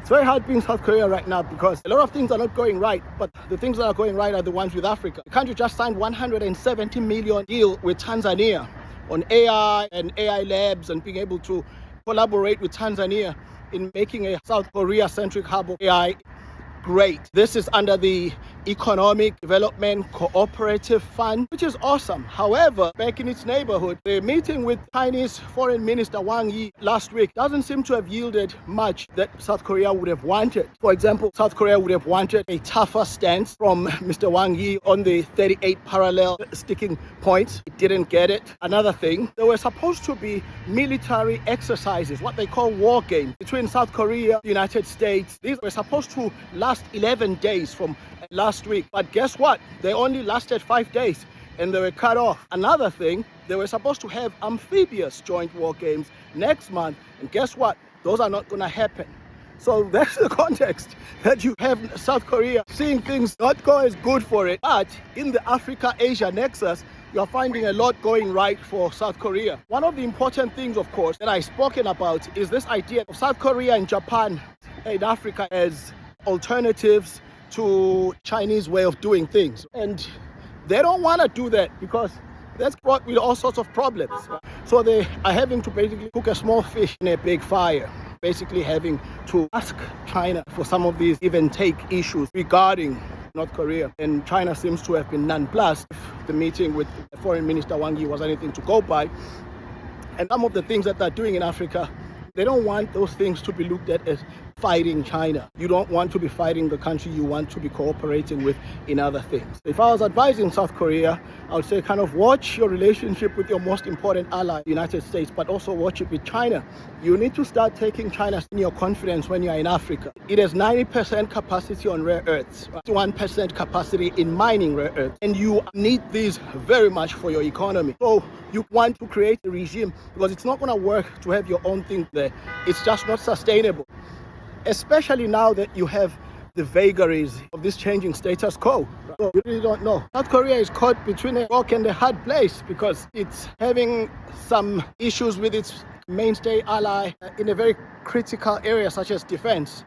It's very hard being South Korea right now because a lot of things are not going right, but the things that are going right are the ones with Africa. The country just signed $170 million deal with Tanzania on AI and AI labs and being able to collaborate with Tanzania in making a South Korea-centric hub of AI great. This is under the Economic Development Cooperative Fund, which is awesome. However, back in its neighborhood, the meeting with Chinese Foreign Minister Wang Yi last week doesn't seem to have yielded much that South Korea would have wanted. For example, South Korea would have wanted a tougher stance from Mr. Wang Yi on the 38 parallel sticking points. It didn't get it. Another thing, there were supposed to be military exercises, what they call war games, between South Korea, the United States. These were supposed to last 11 days from last week. But guess what? They only lasted 5 days and they were cut off. Another thing, they were supposed to have amphibious joint war games next month. And guess what? Those are not going to happen. So that's the context that you have South Korea seeing things not go as good for it. But in the Africa-Asia nexus, you're finding a lot going right for South Korea. One of the important things, of course, that I've spoken about is this idea of South Korea and Japan in Africa as alternatives to Chinese way of doing things. And they don't want to do that because that's brought with all sorts of problems. So they are having to basically cook a small fish in a big fire, basically having to ask China for some of these give and take issues regarding North Korea. And China seems to have been nonplussed if the meeting with Foreign Minister Wang Yi was anything to go by. And some of the things that they're doing in Africa, they don't want those things to be looked at as fighting China. You don't want to be fighting the country you want to be cooperating with in other things. If I was advising South Korea, I would say kind of watch your relationship with your most important ally, the United States, but also watch it with China. You need to start taking China in your confidence when you're in Africa. It has 90% capacity on rare earths, 1% capacity in mining rare earths, and you need these very much for your economy. So you want to create a regime because it's not going to work to have your own thing there. It's just not sustainable. Especially now that you have the vagaries of this changing status quo. So we really don't know. South Korea is caught between a rock and a hard place because it's having some issues with its mainstay ally in a very critical area such as defense.